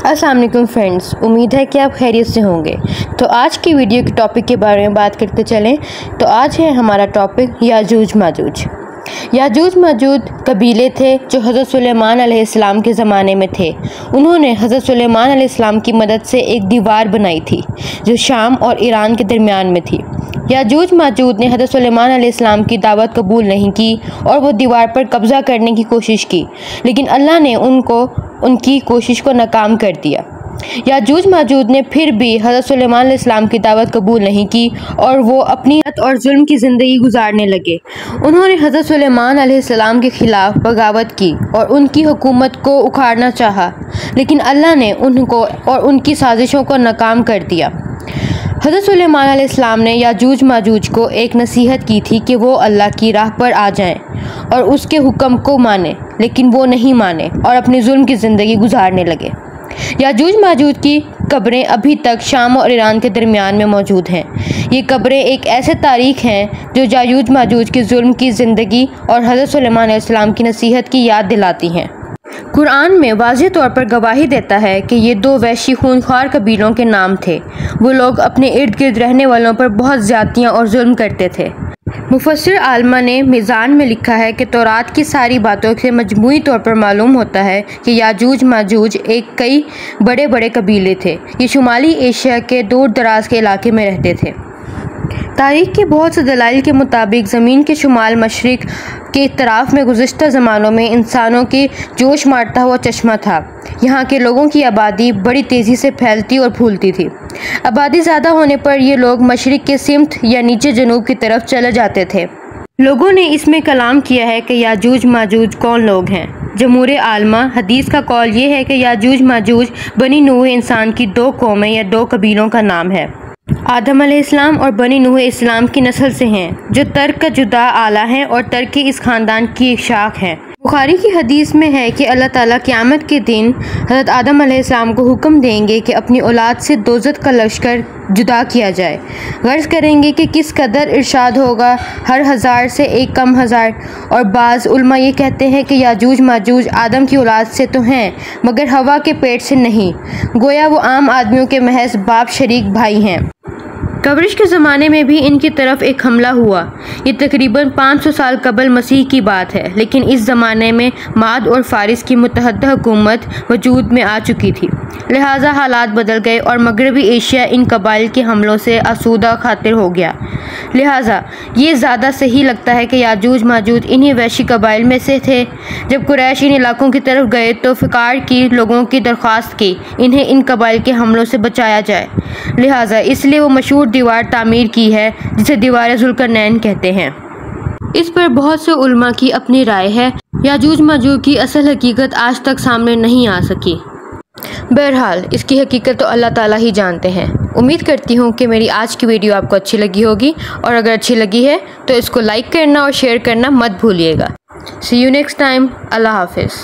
अस्सलाम वालेकुम फ्रेंड्स, उम्मीद है कि आप खैरियत से होंगे। तो आज की वीडियो के टॉपिक के बारे में बात करते चलें तो आज है हमारा टॉपिक याजूज माजूज। याजूज माजूज कबीले थे जो हज़रत सुलेमान अलैहिस्सलाम के ज़माने में थे। उन्होंने हज़रत सुलेमान अलैहिस्सलाम की मदद से एक दीवार बनाई थी जो शाम और ईरान के दरमियान में थी। याजूज माजूज ने हज़रत सुलेमान अलैहिस्सलाम की दावत कबूल नहीं की और वो दीवार पर कब्ज़ा करने की कोशिश की, लेकिन अल्लाह ने उनकी कोशिश को नाकाम कर दिया। याजूज माजूज ने फिर भी हज़रत सुलेमान अलैहिस्सलाम की दावत कबूल नहीं की और वो अपनी और जुल्म की ज़िंदगी गुजारने लगे। उन्होंने हज़रत सुलेमान अलैहिस्सलाम के ख़िलाफ़ बगावत की और उनकी हुकूमत को उखाड़ना चाहा, लेकिन अल्लाह ने उनको और उनकी साजिशों को नाकाम कर दिया। हज़रत सुलेमान अलैहिस्सलाम ने याजूज माजूज को एक नसीहत की थी कि वो अल्लाह की राह पर आ जाएं और उसके हुक्म को माने, लेकिन वो नहीं माने और अपनी जुल्म की ज़िंदगी गुजारने लगे। याजूज माजूज की कब्रें अभी तक शाम और ईरान के दरमियान में मौजूद हैं। ये कब्रें एक ऐसे तारीख हैं जो याजूज माजूज की जुल्म की ज़िंदगी और हज़रत सुलेमान अलैहिस्सलाम की नसीहत की याद दिलाती हैं। कुरान में वाज़ेह तौर पर गवाही देता है कि ये दो वहशी खूनख्वार कबीलों के नाम थे। वो लोग अपने इर्द गिर्द रहने वालों पर बहुत ज़्यादतियाँ और जुल्म करते थे। मुफस्सिर आलमा ने मीज़ान में लिखा है कि तौरात की सारी बातों से मजमूई तौर पर मालूम होता है कि याजूज माजूज कई बड़े बड़े कबीले थे। ये शुमाली एशिया के दूर दराज के इलाके में रहते थे। तारीख़ के बहुत से दलाइल के मुताबिक ज़मीन के शुमाल मशरिक़ के इतराफ़ में गुज़िश्ता ज़मानों में इंसानों के जोश मारता हुआ चश्मा था। यहाँ के लोगों की आबादी बड़ी तेज़ी से फैलती और फूलती थी। आबादी ज़्यादा होने पर ये लोग मशरिक़ के सिमत या नीचे जनूब की तरफ चले जाते थे। लोगों ने इसमें कलाम किया है कि याजूज माजूज कौन लोग हैं। जमूर आलमा हदीस का कौल ये है कि याजूज माजूज बनी नूह इंसान की दो कौमें या दो कबीलों का नाम है। आदम अलैहिस्सलाम और बनी नूह इस्लाम की नस्ल से हैं, जो तर्क का जुदा आला हैं और तर्क के इस ख़ानदान की एक शाख हैं। बुखारी की हदीस में है कि अल्लाह ताला क़यामत के दिन हज़रत आदम अलैहिस्सलाम को हुक्म देंगे कि अपनी औलाद से दोज़ख का लश्कर जुदा किया जाए। गर्ज करेंगे कि किस कदर इरशाद होगा, हर हज़ार से एक कम हज़ार। और बाज़ उलमा ये कहते हैं कि याजूज माजूज आदम की औलाद से तो हैं, मगर हवा के पेट से नहीं, गोया वो आम आदमियों के महज बाप शरीक भाई हैं। कवरिश के ज़माने में भी इनकी तरफ एक हमला हुआ। ये तकरीबन 500 साल कबल मसीह की बात है, लेकिन इस ज़माने में माद और फ़ारिस की मुत्तहदा हुकूमत वजूद में आ चुकी थी। लिहाजा हालात बदल गए और मगरबी एशिया इन कबाइल के हमलों से आसूदा खातिर हो गया। लिहाजा ये ज़्यादा सही लगता है कि याजूज माजूज इन्हीं वैशी कबाइल में से थे। जब कुरैश इन इलाकों की तरफ गए तो फ़िकार की लोगों की दरख्वास्त की इन्हें इन कबाइल के हमलों से बचाया जाए। लिहाजा इसलिए वो मशहूर दीवार तामीर की है जिसे दीवार ज़ुल्करनैन कहते हैं। इस पर बहुत से उलमा की अपनी राय है। याजूज माजूज की असल हकीकत आज तक सामने नहीं आ सकी। बहरहाल इसकी हकीकत तो अल्लाह ताला ही जानते हैं। उम्मीद करती हूँ कि मेरी आज की वीडियो आपको अच्छी लगी होगी, और अगर अच्छी लगी है तो इसको लाइक करना और शेयर करना मत भूलिएगा। सी यू नेक्स्ट टाइम। अल्लाह हाफिज़।